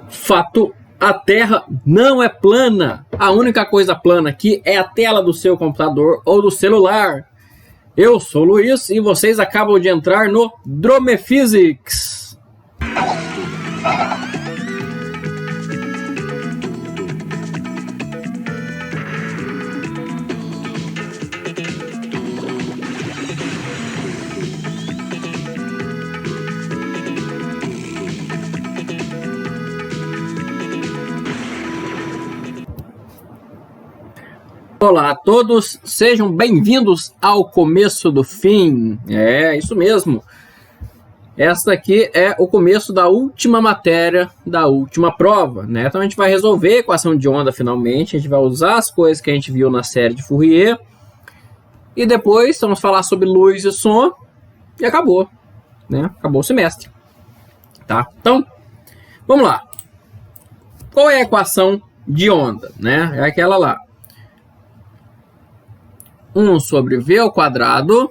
Fato, a Terra não é plana. A única coisa plana aqui é a tela do seu computador ou do celular. Eu sou o Luiz e vocês acabam de entrar no Dromephysics. Olá a todos, sejam bem-vindos ao começo do fim. É, isso mesmo. Esta aqui é o começo da última matéria, da última prova, né? Então a gente vai resolver a equação de onda finalmente, a gente vai usar as coisas que a gente viu na série de Fourier. E depois vamos falar sobre luz e som e acabou, né? Acabou o semestre, tá? Então, vamos lá. Qual é a equação de onda, né? É aquela lá. 1 sobre v ao quadrado,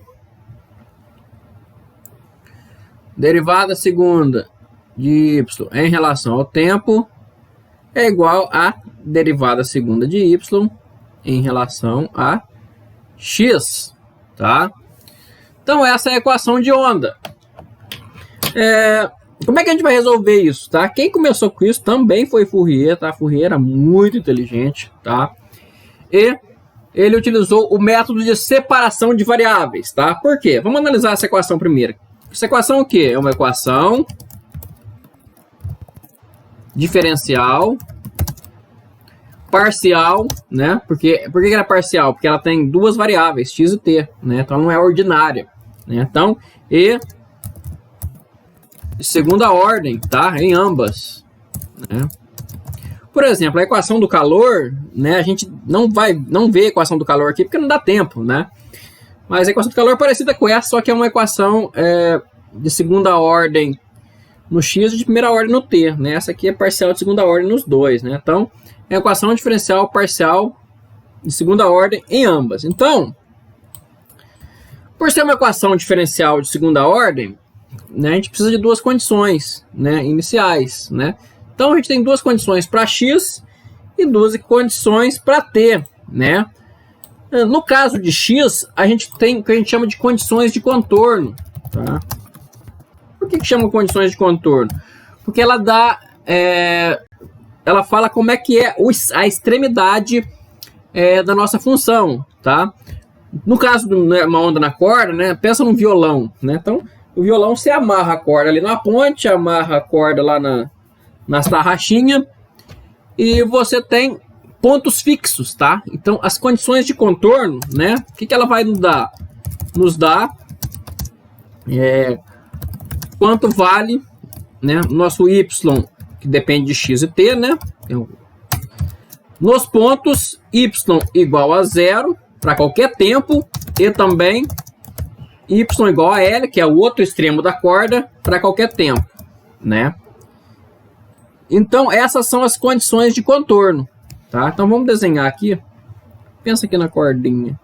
derivada segunda de y em relação ao tempo é igual a derivada segunda de y em relação a x, tá? Então essa é a equação de onda. Como é que a gente vai resolver isso, tá? Quem começou com isso também foi Fourier, tá? Fourier era muito inteligente, tá? E ele utilizou o método de separação de variáveis, tá? Por quê? Vamos analisar essa equação primeiro. Essa equação é o quê? É uma equação diferencial parcial, né? Por que ela é parcial? Porque ela tem duas variáveis, x e t, né? Então não é ordinária, né? Então, e de segunda ordem, tá? Em ambas, né? Por exemplo, a equação do calor, né? A gente não vê a equação do calor aqui porque não dá tempo, né? Mas a equação do calor é parecida com essa, só que é uma equação de segunda ordem no x e de primeira ordem no t, né? Essa aqui é parcial de segunda ordem nos dois, né? Então, é a equação diferencial parcial de segunda ordem em ambas. Então, por ser uma equação diferencial de segunda ordem, né, a gente precisa de duas condições, né, iniciais, né? Então a gente tem duas condições para x e duas condições para t, né? No caso de x, a gente tem o que a gente chama de condições de contorno, tá? Por que chama condições de contorno? Porque ela dá, ela fala como é que é a extremidade da nossa função, tá? No caso de uma onda na corda, né? Pensa num violão, né? Então o violão você amarra a corda ali na ponte, amarra a corda lá na tarraxinha e você tem pontos fixos, tá? Então as condições de contorno, né? O que ela vai nos dar? Nos dá quanto vale, né? O nosso y, que depende de x e t, né? Nos pontos y igual a 0 para qualquer tempo e também y igual a L, que é o outro extremo da corda, para qualquer tempo, né? Então, essas são as condições de contorno, tá? Então, vamos desenhar aqui. Pensa aqui na cordinha.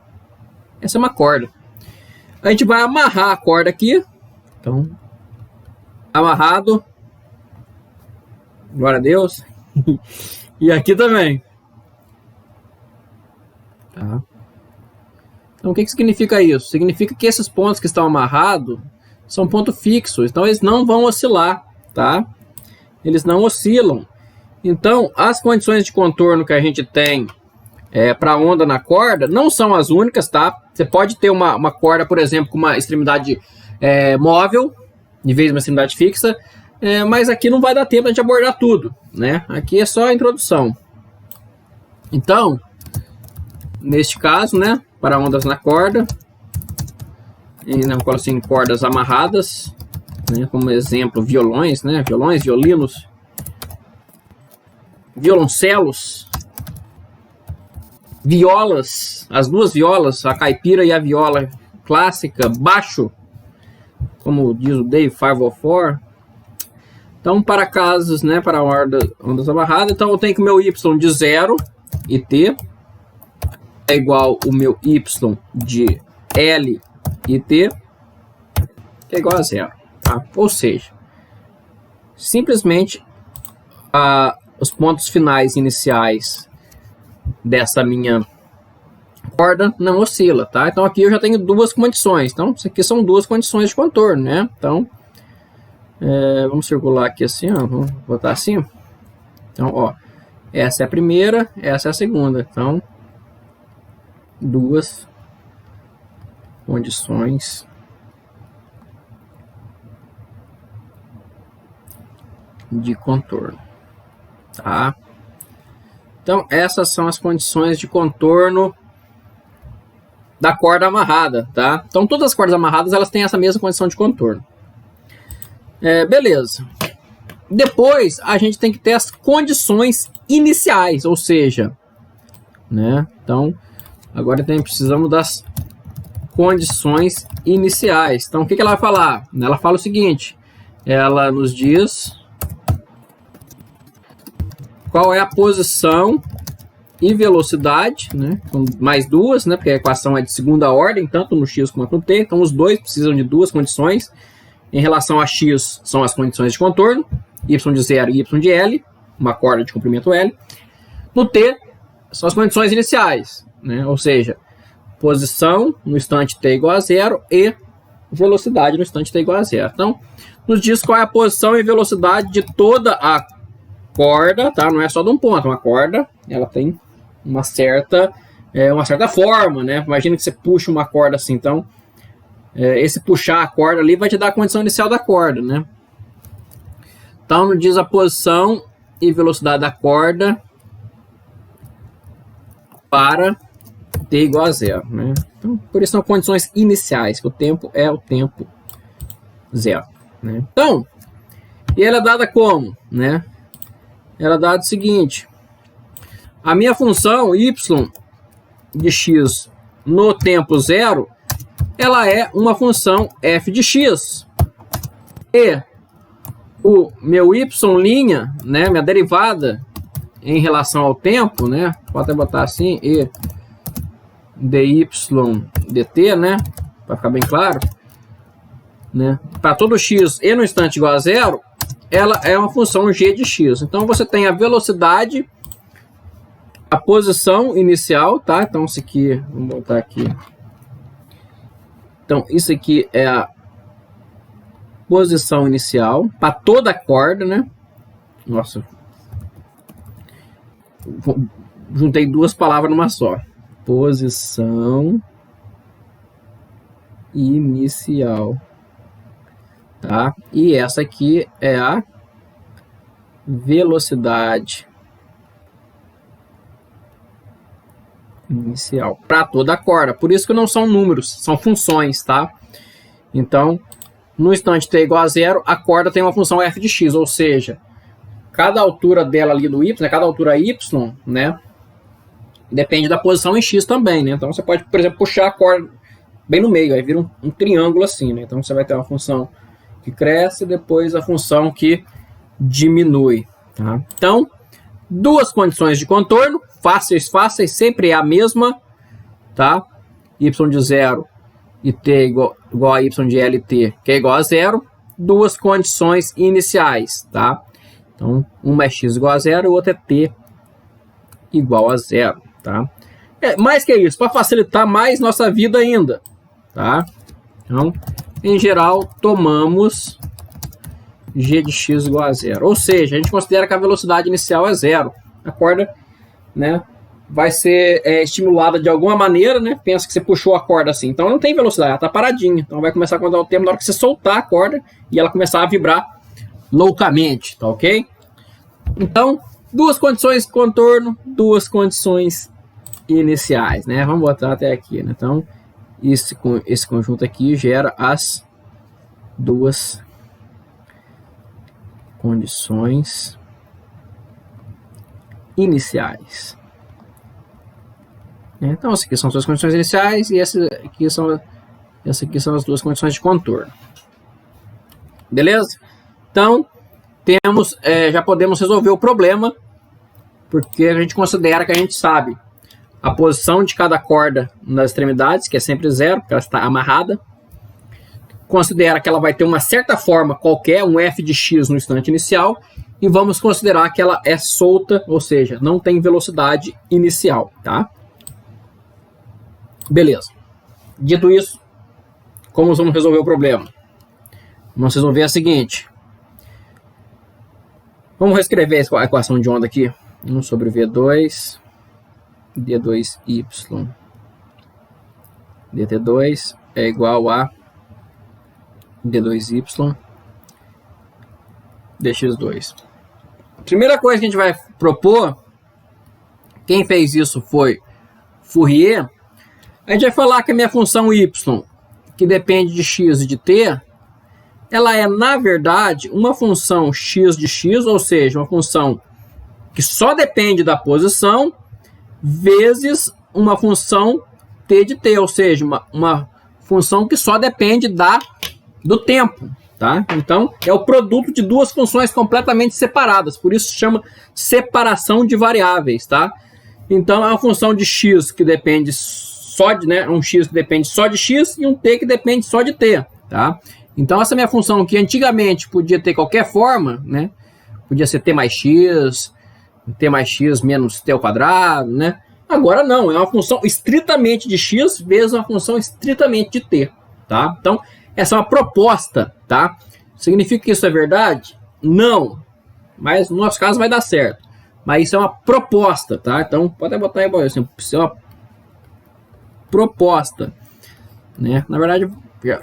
Essa é uma corda. A gente vai amarrar a corda aqui. Então, amarrado. Glória a Deus. E aqui também. Tá? Então, o que significa isso? Significa que esses pontos que estão amarrados são pontos fixos. Então, eles não vão oscilar, tá? Eles não oscilam. Então, as condições de contorno que a gente tem para onda na corda não são as únicas, tá? Você pode ter uma corda, por exemplo, com uma extremidade móvel, em vez de uma extremidade fixa, mas aqui não vai dar tempo de a gente abordar tudo, né? Aqui é só a introdução. Então, neste caso, né, para ondas na corda, vamos assim, cordas amarradas, né, como exemplo, violões, né, violões, violinos, violoncelos, violas, as duas violas, a caipira e a viola clássica, baixo, como diz o Dave 504. Então, para casos, né, para ondas amarradas, então eu tenho que o meu y de 0 e t é igual o meu y de L e t, que é igual a 0. Tá? Ou seja, simplesmente os pontos finais iniciais dessa minha corda não oscila, tá? Então aqui eu já tenho duas condições. Então isso aqui são duas condições de contorno, né? Então vamos circular aqui assim, ó, vamos botar assim. Então, ó, essa é a primeira, essa é a segunda. Então, duas condições de contorno, tá? Então, essas são as condições de contorno da corda amarrada, tá? Então, todas as cordas amarradas, elas têm essa mesma condição de contorno. Beleza. Depois, a gente tem que ter as condições iniciais, ou seja, né? Então, agora precisamos das condições iniciais. Então, o que ela vai falar? Ela fala o seguinte, ela nos diz qual é a posição e velocidade, né? Então, mais duas, né? Porque a equação é de segunda ordem, tanto no x quanto no t. Então, os dois precisam de duas condições. Em relação a x, são as condições de contorno, y de 0 e y de L, uma corda de comprimento L. No t, são as condições iniciais, né? Ou seja, posição no instante t igual a 0 e velocidade no instante t igual a 0. Então, nos diz qual é a posição e velocidade de toda a corda, tá? Não é só de um ponto, uma corda, ela tem uma certa forma, né? Imagina que você puxa uma corda assim, então esse puxar a corda ali vai te dar a condição inicial da corda, né? Então nos diz a posição e velocidade da corda para t igual a 0, né? Então, por isso são condições iniciais, que o tempo é o tempo 0, né? Então, e ela é dada como, né? Ela é dada o seguinte, a minha função y de x no tempo 0, ela é uma função f de x. E o meu y', né, minha derivada em relação ao tempo, né, pode até botar assim, e dy dt, né, para ficar bem claro, né, para todo x e no instante igual a 0, ela é uma função g de x. Então você tem a velocidade, a posição inicial, tá? Então isso aqui, vamos botar aqui. Então isso aqui é a posição inicial para toda a corda, né? Nossa, juntei duas palavras numa só. Posição inicial, tá? E essa aqui é a velocidade inicial para toda a corda. Por isso que não são números, são funções, tá? Então, no instante t igual a 0, a corda tem uma função f de x, ou seja, cada altura dela ali do y, né, cada altura y, né, depende da posição em x também, né? Então você pode, por exemplo, puxar a corda bem no meio, aí vira um triângulo assim, né? Então você vai ter uma função que cresce e depois a função que diminui, tá? Então, duas condições de contorno, fáceis, sempre é a mesma, tá? Y de 0 e t igual a y de LT, que é igual a 0, duas condições iniciais, tá? Então, uma é x igual a 0 e outra é t igual a 0, tá? Mais que isso, para facilitar mais nossa vida ainda, tá? Então, em geral, tomamos g de x igual a 0. Ou seja, a gente considera que a velocidade inicial é 0. A corda, né, vai ser estimulada de alguma maneira, né? Pensa que você puxou a corda assim, então não tem velocidade, ela está paradinha. Então vai começar a contar o tempo na hora que você soltar a corda e ela começar a vibrar loucamente, tá ok? Então, duas condições de contorno, duas condições iniciais, né? Vamos botar até aqui, né? Então, esse conjunto aqui gera as duas condições iniciais. Então, essas aqui são as duas condições iniciais e essas aqui são as duas condições de contorno. Beleza? Então, já podemos resolver o problema, porque a gente considera que a gente sabe a posição de cada corda nas extremidades, que é sempre 0, porque ela está amarrada. considera que ela vai ter uma certa forma qualquer, um f de x no instante inicial, e vamos considerar que ela é solta, ou seja, não tem velocidade inicial, tá? Beleza. Dito isso, como vamos resolver o problema? Vamos resolver a seguinte. Vamos reescrever a equação de onda aqui. 1 sobre V2, D2Y, dt2 é igual a d2y, dx2. Primeira coisa que a gente vai propor, quem fez isso foi Fourier. A gente vai falar que a minha função y, que depende de x e de t, ela é, na verdade, uma função x de x, ou seja, uma função que só depende da posição, vezes uma função t de t, ou seja, uma função que só depende do tempo. Tá? Então, é o produto de duas funções completamente separadas, por isso se chama separação de variáveis. Tá? Então, é uma função de x que depende só de, um x que depende só de x e um t que depende só de t. Tá? Então, essa minha função que antigamente podia ter qualquer forma, né? Podia ser t mais x menos t ao quadrado, né? Agora não, é uma função estritamente de x vezes uma função estritamente de t. Tá? Então, essa é uma proposta, tá? Significa que isso é verdade? Não. Mas no nosso caso vai dar certo. Mas isso é uma proposta, tá? Então, pode até botar aí, assim, isso é uma proposta, né? Na verdade,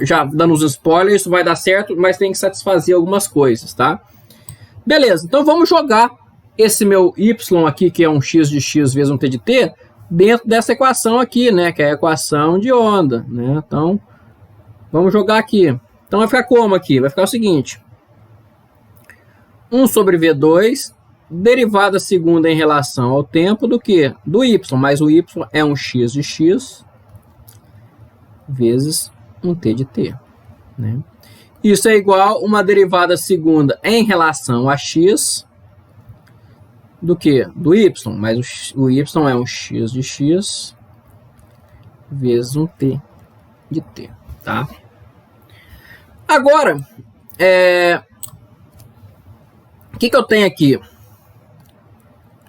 já dando os spoilers, isso vai dar certo, mas tem que satisfazer algumas coisas, tá? Beleza, então vamos jogar esse meu y aqui, que é um x de x vezes um t de t, dentro dessa equação aqui, né? Que é a equação de onda, né? Então, vamos jogar aqui. Então vai ficar como aqui? Vai ficar o seguinte. 1 sobre V2, derivada segunda em relação ao tempo do que? Do y, mas o y é um x de x vezes um t de t. Né? Isso é igual a uma derivada segunda em relação a x do que? Do y, mas o y é um x de x vezes um t de t. Tá? Agora, o que eu tenho aqui?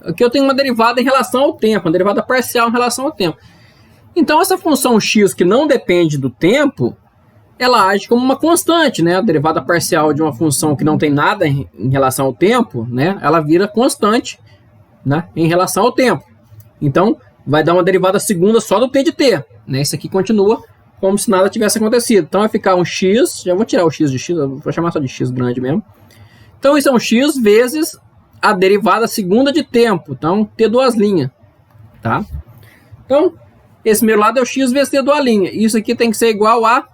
Aqui eu tenho uma derivada em relação ao tempo, uma derivada parcial em relação ao tempo. Então, essa função x que não depende do tempo, ela age como uma constante, né? A derivada parcial de uma função que não tem nada em relação ao tempo, né? Ela vira constante, né? Em relação ao tempo. Então, vai dar uma derivada segunda só do t de t, né? Isso aqui continua como se nada tivesse acontecido. Então, vai ficar um x, já vou tirar o x de x, vou chamar só de x grande mesmo. Então, isso é um x vezes a derivada segunda de tempo. Então, t duas linhas, tá? Então, esse meu lado é o x vezes t duas linhas. Isso aqui tem que ser igual a...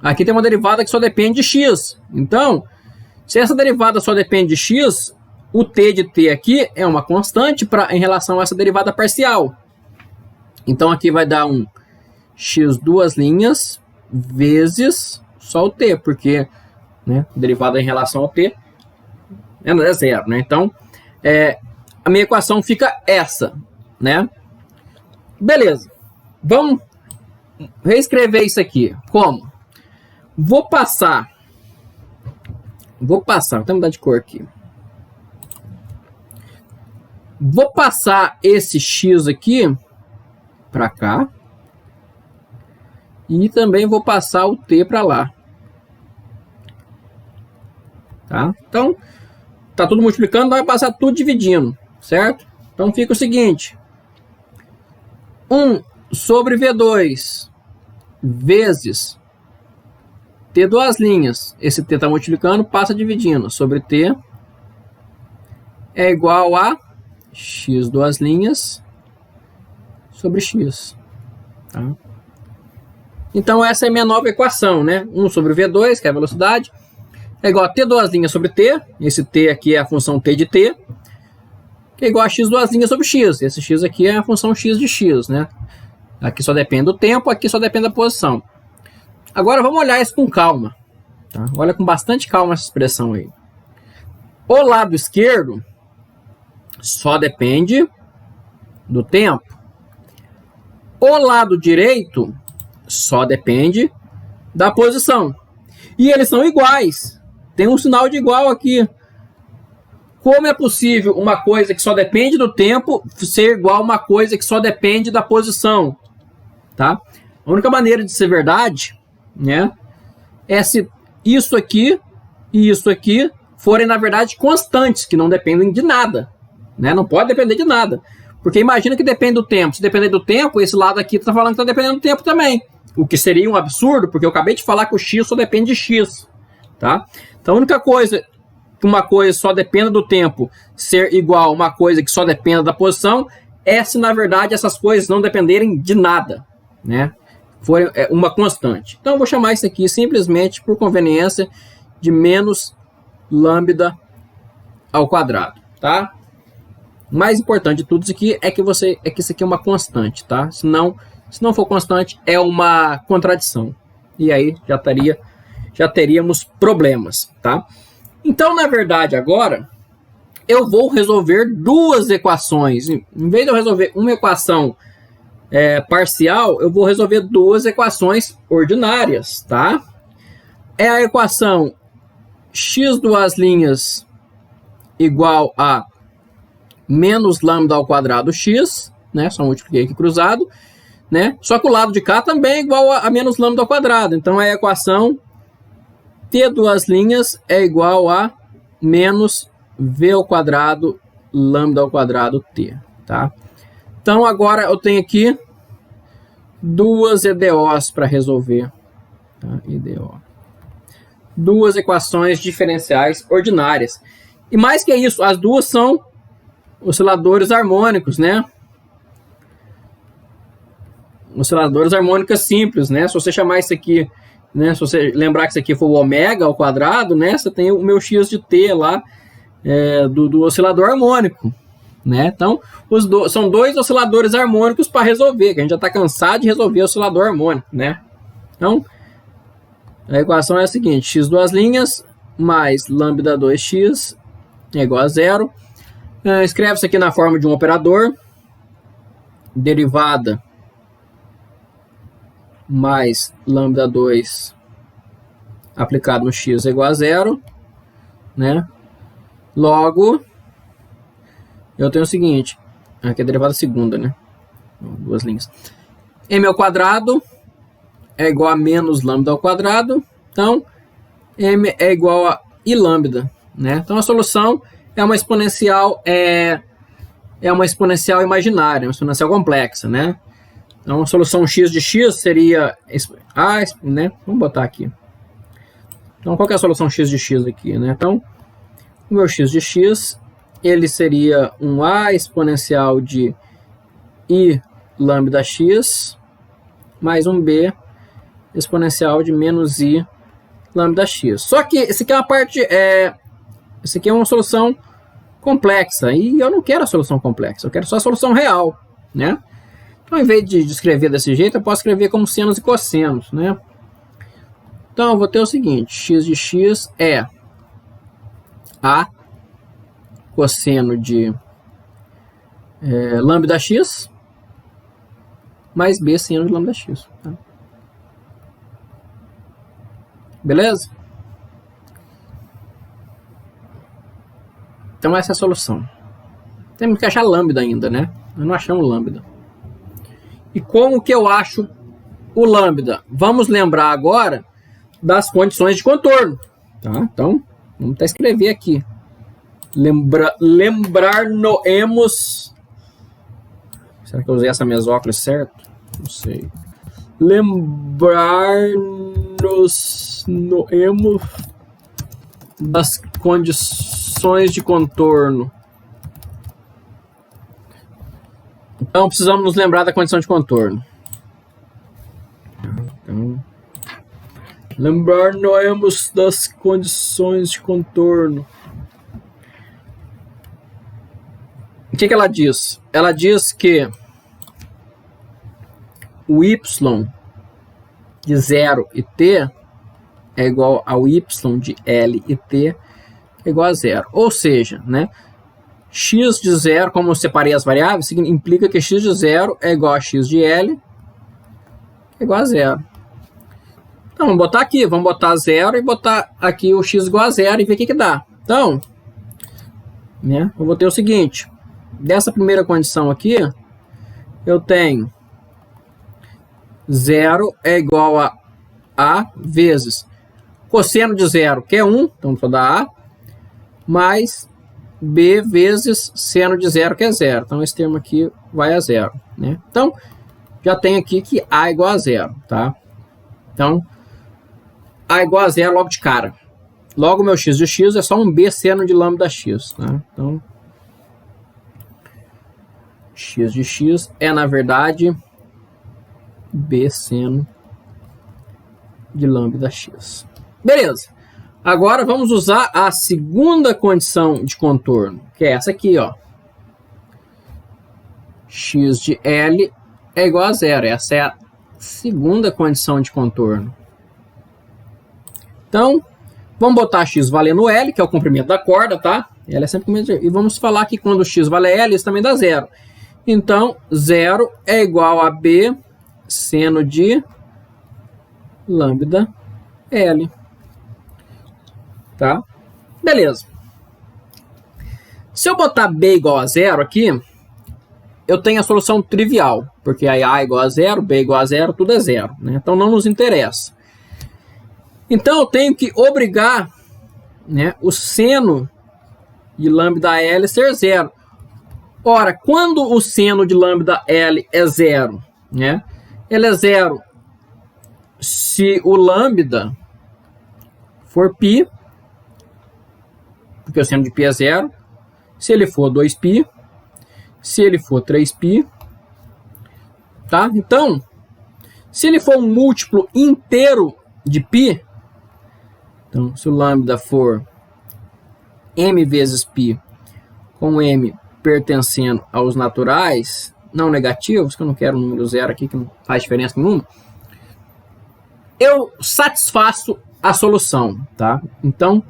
Aqui tem uma derivada que só depende de x. Então, se essa derivada só depende de x, o t de t aqui é uma constante em relação a essa derivada parcial. Então, aqui vai dar um x duas linhas vezes só o t, porque, né, derivada em relação ao t é zero, né? Então, a minha equação fica essa, né? Beleza. Vamos reescrever isso aqui. Como? Vou passar, vou até mudar de cor aqui. Vou passar esse x aqui para cá. E também vou passar o t para lá. Tá? Então, tá tudo multiplicando, vai passar tudo dividindo, certo? Então fica o seguinte. 1 sobre V2 vezes t duas linhas. Esse t está multiplicando, passa dividindo. Sobre t é igual a x duas linhas sobre x. Tá? Então, essa é a minha nova equação, né? 1 sobre V2, que é a velocidade, é igual a t duas linhas sobre t. Esse t aqui é a função t de t, que é igual a x duas linhas sobre x. Esse x aqui é a função x de x, né? Aqui só depende do tempo, aqui só depende da posição. Agora, vamos olhar isso com calma. Tá? Olha com bastante calma essa expressão aí. O lado esquerdo só depende do tempo. O lado direito só depende da posição. E eles são iguais. Tem um sinal de igual aqui. Como é possível uma coisa que só depende do tempo ser igual a uma coisa que só depende da posição? Tá? A única maneira de ser verdade, né, é se isso aqui e isso aqui forem, na verdade, constantes, que não dependem de nada. Né? Não pode depender de nada. Porque imagina que depende do tempo. Se depender do tempo, esse lado aqui está falando que está dependendo do tempo também. O que seria um absurdo, porque eu acabei de falar que o x só depende de x. Tá? Então a única coisa que uma coisa só dependa do tempo ser igual a uma coisa que só dependa da posição é se, na verdade, essas coisas não dependerem de nada. Né? For uma constante. Então eu vou chamar isso aqui simplesmente, por conveniência, de menos lambda ao quadrado, tá? O mais importante de tudo isso aqui é que isso aqui é uma constante, tá? Se não for constante, é uma contradição. E aí já teríamos problemas, tá? Então, na verdade, agora eu vou resolver duas equações. Em vez de eu resolver uma equação parcial, eu vou resolver duas equações ordinárias, tá? É a equação x duas linhas igual a menos lambda ao quadrado x, né? Só multipliquei aqui cruzado, né? Só que o lado de cá também é igual a menos lambda ao quadrado. Então é a equação t duas linhas é igual a menos v ao quadrado lambda ao quadrado t, tá? Então agora eu tenho aqui duas EDOs para resolver, tá? EDO. Duas equações diferenciais ordinárias. E mais que isso, as duas são osciladores harmônicos, né? Osciladores harmônicos simples, né? Se você chamar isso aqui, né? Se você lembrar que isso aqui for o ômega ao quadrado, né? Você tem o meu x de t lá do oscilador harmônico, né? Então, são dois osciladores harmônicos para resolver, que a gente já está cansado de resolver oscilador harmônico, né? Então, a equação é a seguinte: x duas linhas mais lambda 2x é igual a zero. Escreve-se aqui na forma de um operador. Derivada mais lambda 2 aplicado no x é igual a zero, né? Logo, eu tenho o seguinte, aqui é a derivada segunda, né? Duas linhas. M ao quadrado é igual a menos lambda ao quadrado. Então, m é igual a i lambda, né? Então, a solução é uma exponencial imaginária, uma exponencial complexa, né? Então, a solução x de x seria né? Vamos botar aqui. Então, qual que é a solução x de x aqui, né? Então, o meu x de x, ele seria um a exponencial de i lambda x mais um b exponencial de menos i lambda x. Só que esse aqui é uma parte, esse aqui é uma solução complexa, e eu não quero a solução complexa, eu quero só a solução real, né? Então, em vez de escrever desse jeito, eu posso escrever como senos e cossenos, né? Então, eu vou ter o seguinte, x de x é a cosseno de lambda x mais b seno de lambda x, tá? Beleza? Então essa é a solução. Temos que achar lambda ainda, né? Nós não achamos lambda. E como que eu acho o lambda? Vamos lembrar agora das condições de contorno, tá? Então, vamos até escrever aqui. Lembrar-nos... Será que eu usei essa mesóclise certo? Não sei. Lembrar-nos das condições de contorno. Então, precisamos nos lembrar da condição de contorno. Então, lembrar-nos das condições de contorno. O que ela diz? Ela diz que o y de 0 e t é igual ao y de L e t é igual a zero. Ou seja, né, x de 0, como eu separei as variáveis, implica que x de 0 é igual a x de L é igual a zero. Então, vamos botar aqui, vamos botar 0 e botar aqui o x igual a 0 e ver o que dá. Então, né, eu vou ter o seguinte, dessa primeira condição aqui, eu tenho 0 é igual a vezes cosseno de 0, que é 1, então vou dar A, mais B vezes seno de 0, que é 0. Então, esse termo aqui vai a 0. Né? Então, já tem aqui que A é igual a 0. Tá? Então, A é igual a 0 logo de cara. Logo, meu x de x é só um B seno de lambda x. Tá? Então, x de x é, na verdade, B seno de lambda x. Beleza. Agora vamos usar a segunda condição de contorno, que é essa aqui, ó. X de L é igual a 0. Essa é a segunda condição de contorno. Então, vamos botar x valendo L, que é o comprimento da corda, tá? L é sempre comprimento. E vamos falar que quando x vale L, isso também dá 0. Então, 0 é igual a B seno de lambda L. Tá? Beleza. Se eu botar B igual a 0 aqui, eu tenho a solução trivial, porque aí A igual a 0, B igual a 0, tudo é 0. Né? Então não nos interessa. Então eu tenho que obrigar, né, o seno de lambda L ser 0. Ora, quando o seno de lambda L é 0, né, ele é 0 se o lambda for π, porque o seno de π é 0, se ele for 2π, se ele for 3π, tá? Então, se ele for um múltiplo inteiro de π, então, se o lambda for m vezes π, com m pertencendo aos naturais, não negativos, que eu não quero um número zero aqui, que não faz diferença nenhuma, eu satisfaço a solução, tá? Então,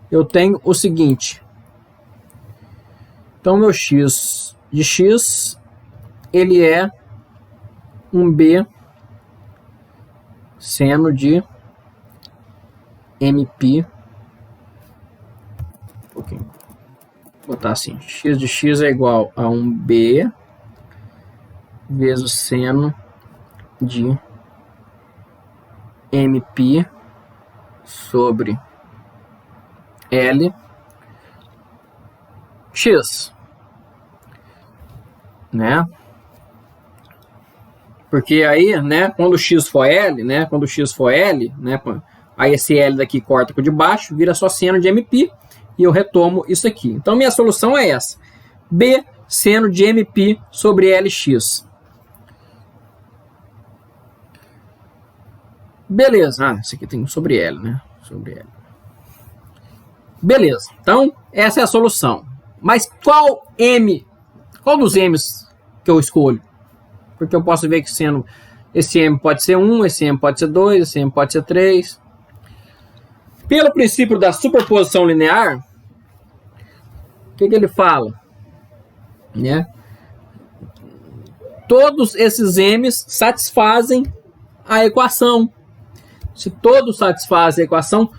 eu tenho o seguinte. Então, meu x de x, ele é um B seno de MP. Vou botar assim, x de x é igual a um B vezes seno de MP sobre L x, né? Porque aí, né, quando o x for L, né, quando o x for L, né, aí esse L daqui corta com o de baixo, vira só seno de MP e eu retomo isso aqui. Então minha solução é essa: B seno de MP sobre LX. Beleza. Ah, isso aqui tem sobre L, né? Sobre L. Beleza. Então, essa é a solução. Mas qual dos M's que eu escolho? Porque eu posso ver que sendo esse M pode ser 1, esse M pode ser 2, esse M pode ser 3. Pelo princípio da superposição linear, o que ele fala? Né? Todos esses M's satisfazem a equação. Se todos satisfazem a equação,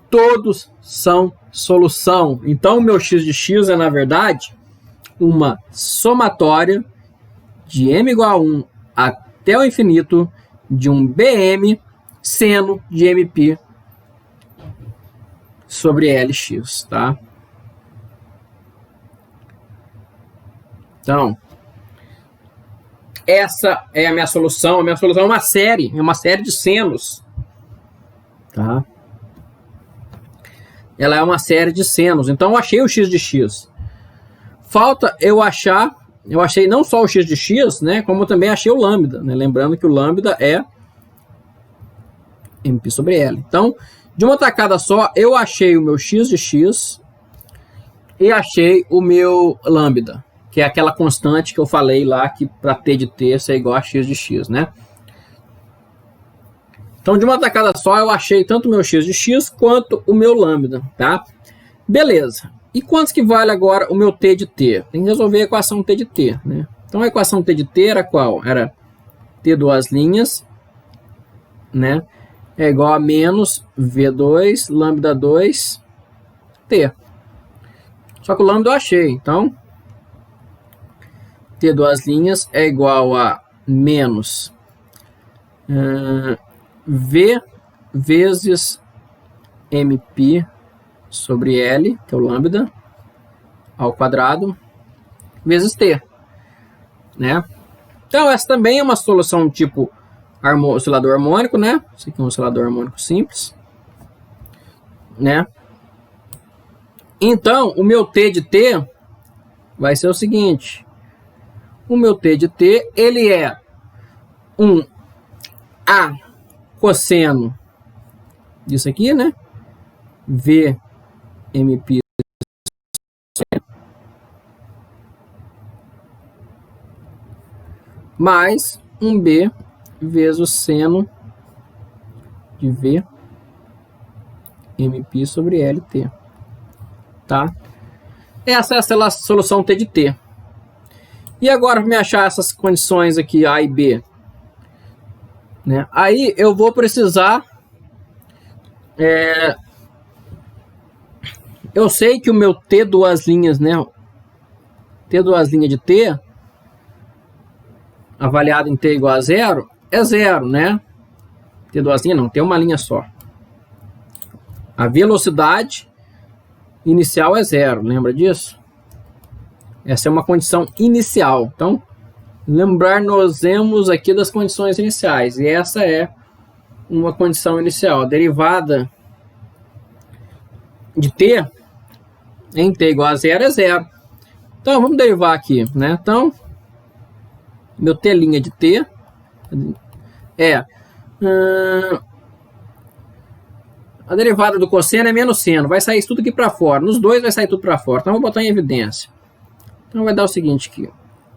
todos são solução. Então, o meu x de x é, na verdade, uma somatória de m igual a 1 até o infinito de um BM seno de MP sobre LX, tá? Então, essa é a minha solução. A minha solução é uma série de senos, tá? Ela é uma série de senos. Então, eu achei o x de x. Falta eu achei não só o x de x, né, como também achei o lambda, né? Lembrando que o lambda é MP sobre L. Então, de uma tacada só, eu achei o meu x de x e achei o meu lambda, que é aquela constante que eu falei lá, que para t de t é igual a x de x, né? Então, de uma tacada só, eu achei tanto o meu x de x quanto o meu lambda, tá? Beleza. E quantos que vale agora o meu t de t? Tem que resolver a equação t de t, né? Então, a equação t de t era qual? Era t duas linhas, né? é igual a menos V2 lambda 2 T. Só que o lambda eu achei, então T duas linhas é igual a menos V vezes MP sobre L, que é o lambda, ao quadrado, vezes T, né? Então essa também é uma solução tipo oscilador harmônico, né? Isso aqui é um oscilador harmônico simples, né? Então o meu T de T vai ser o seguinte: o meu T de T, ele é um A cosseno disso aqui, né? V MP mais um B vezes o seno de V MP sobre LT, tá? Essa é a solução T de T. E agora, para me achar essas condições aqui, A e B, né? Aí eu vou precisar... eu sei que o meu T duas linhas, né? T duas linhas de T, avaliado em T igual a zero, é zero, né? T duas linhas não, tem uma linha só. A velocidade inicial é zero, lembra disso? Essa é uma condição inicial. Então, lembrar-nos aqui das condições iniciais. E essa é uma condição inicial. A derivada de T em T igual a zero é zero. Então, vamos derivar aqui, né? Então, meu T' de T é... a derivada do cosseno é menos seno. Vai sair isso tudo aqui para fora. Nos dois vai sair tudo para fora. Então, vou botar em evidência. Então, vai dar o seguinte aqui.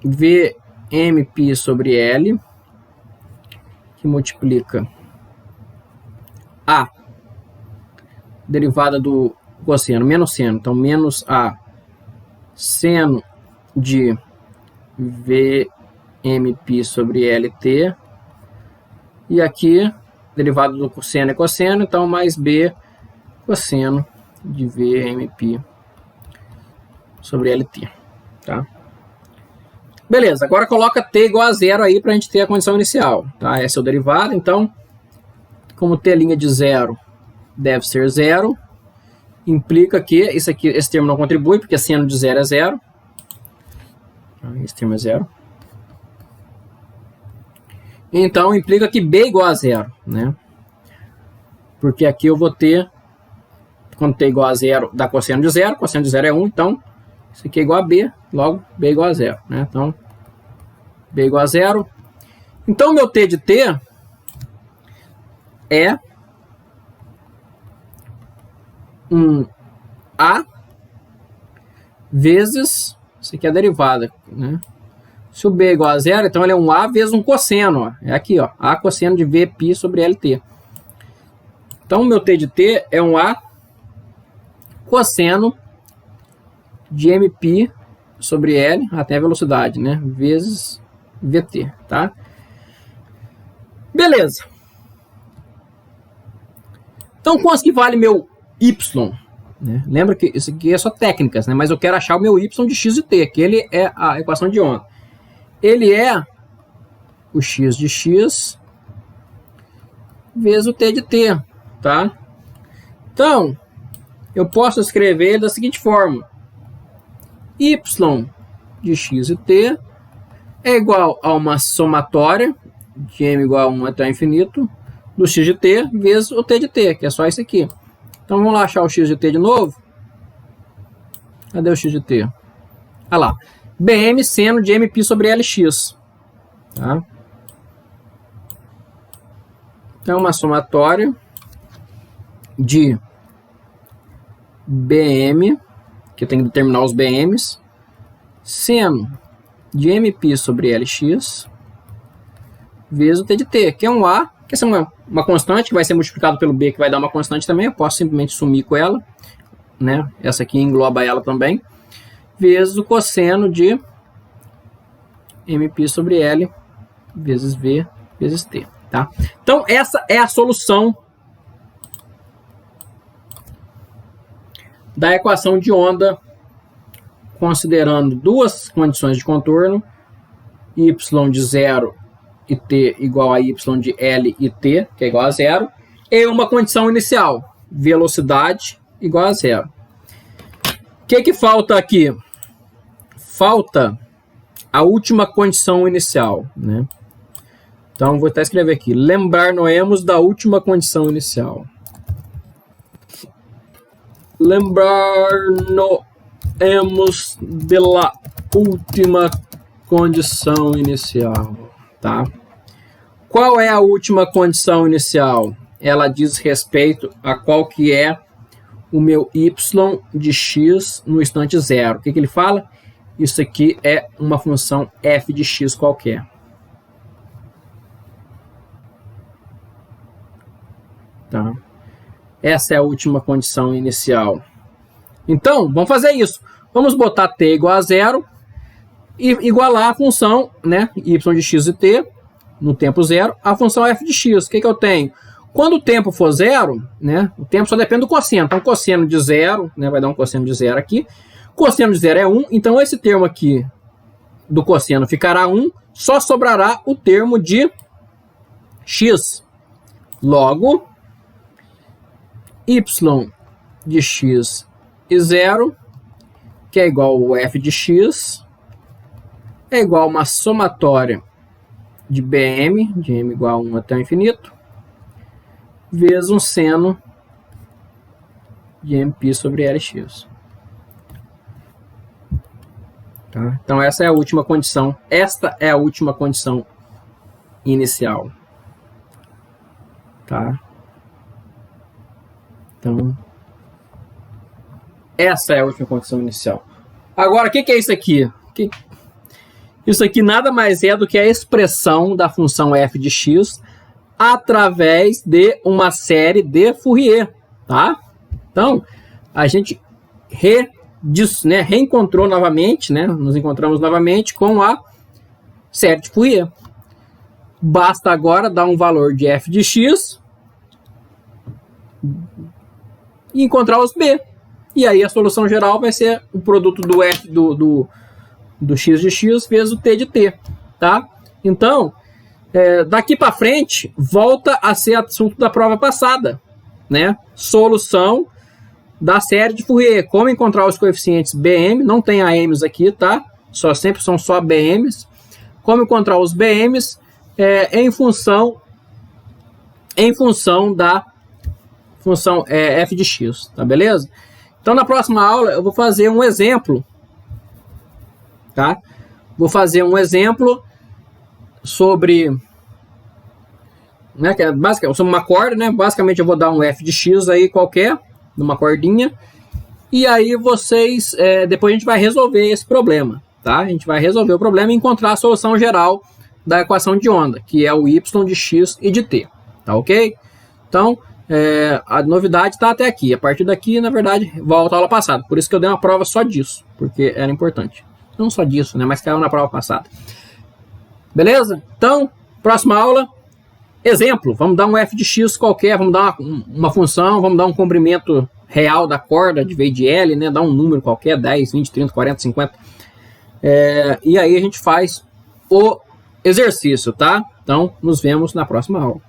VMπ sobre L, que multiplica A, derivada do cosseno, menos seno. Então, menos A seno de VMπ sobre LT. E aqui, derivada do cosseno é cosseno, então mais B cosseno de VMπ sobre LT. Tá? Beleza, agora coloca T igual a zero aí para a gente ter a condição inicial. Tá? Essa é o derivado, então, como T' de zero deve ser zero, implica que isso aqui, esse termo não contribui, porque seno de zero é zero. Esse termo é zero. Então, implica que B igual a zero, né? Porque aqui eu vou ter, quando T igual a zero, dá cosseno de zero é 1, então, isso aqui é igual a B, logo, B igual a zero, né? Então, B igual a zero. Então, meu T de T é um A vezes, isso aqui é a derivada, né? Se o B é igual a zero, então ele é um A vezes um cosseno, ó. É aqui, ó, A cosseno de Vπ sobre LT. Então, o meu T de T é um A cosseno de MP sobre L, até a velocidade, né? Vezes VT, tá? Beleza. Então, quanto que vale meu Y? Né? Lembra que isso aqui é só técnicas, né? Mas eu quero achar o meu Y de X e T, que ele é a equação de onda. Ele é o X de X vezes o T de T, tá? Então, eu posso escrever ele da seguinte forma. Y de X e T é igual a uma somatória de M igual a 1 até o infinito do X de T vezes o T de T, que é só isso aqui. Então, vamos lá achar o X de T de novo. Cadê o X de T? Olha lá. BM seno de MP sobre LX. Tá? Então, uma somatória de BM, que eu tenho que determinar os BMs, seno de MP sobre LX, vezes o T de T, que é um A, que é uma constante, que vai ser multiplicado pelo B, que vai dar uma constante também. Eu posso simplesmente sumir com ela, né? Essa aqui engloba ela também, vezes o cosseno de MP sobre L vezes V vezes T, tá? Então, essa é a solução da equação de onda, considerando duas condições de contorno, y de 0 e t igual a y de L e t, que é igual a 0, e uma condição inicial, velocidade igual a 0. O que falta aqui? Falta a última condição inicial, né? Então, vou até escrever aqui. Lembrar-nos da última condição inicial. Lembrar-nos da última condição inicial, tá? Qual é a última condição inicial? Ela diz respeito a qual que é o meu y de x no instante 0. O que ele fala? Isso aqui é uma função f de x qualquer. Tá? Essa é a última condição inicial. Então, vamos fazer isso. Vamos botar t igual a 0 e igualar a função, né, y de x e t no tempo 0, a função f de x. O que eu tenho? Quando o tempo for 0, né, o tempo só depende do cosseno. Então, cosseno de 0, né, vai dar um cosseno de 0 aqui. Cosseno de 0 é 1, então esse termo aqui do cosseno ficará 1, só sobrará o termo de x. Logo, y de x e 0, que é igual ao f de x, é igual a uma somatória de bm, de m igual a 1 até o infinito, vezes um seno de mπ sobre Lx. Tá? Então, essa é a última condição. Esta é a última condição inicial. Tá? Então, essa é a última condição inicial. Agora, o que é isso aqui? Isso aqui nada mais é do que a expressão da função f de x através de uma série de Fourier. Tá? Então, a gente reencontrou novamente, né? Nos encontramos novamente com a série de Fourier. Basta agora dar um valor de f de x e encontrar os b. E aí a solução geral vai ser o produto do f do x de x vezes o t de t. Tá? Então, daqui para frente, volta a ser assunto da prova passada, né? Solução da série de Fourier. Como encontrar os coeficientes BM, não tem AMs aqui, tá? Sempre são só BMs. Como encontrar os BMs em função da função f de x, tá beleza? Então, na próxima aula, eu vou fazer um exemplo, tá? Vou fazer um exemplo sobre, né, que é basicamente sobre uma corda, né? Basicamente, eu vou dar um f de x aí qualquer, numa cordinha, e aí vocês, depois a gente vai resolver esse problema, tá? A gente vai resolver o problema e encontrar a solução geral da equação de onda, que é o y de x e de t, tá ok? Então, a novidade está até aqui. A partir daqui, na verdade, volta à aula passada. Por isso que eu dei uma prova só disso, porque era importante. Não só disso, né? Mas caiu na prova passada. Beleza? Então, próxima aula, exemplo. Vamos dar um f de x qualquer, vamos dar uma função, vamos dar um comprimento real da corda de V de L, né? Dar um número qualquer, 10, 20, 30, 40, 50. E aí a gente faz o exercício, tá? Então, nos vemos na próxima aula.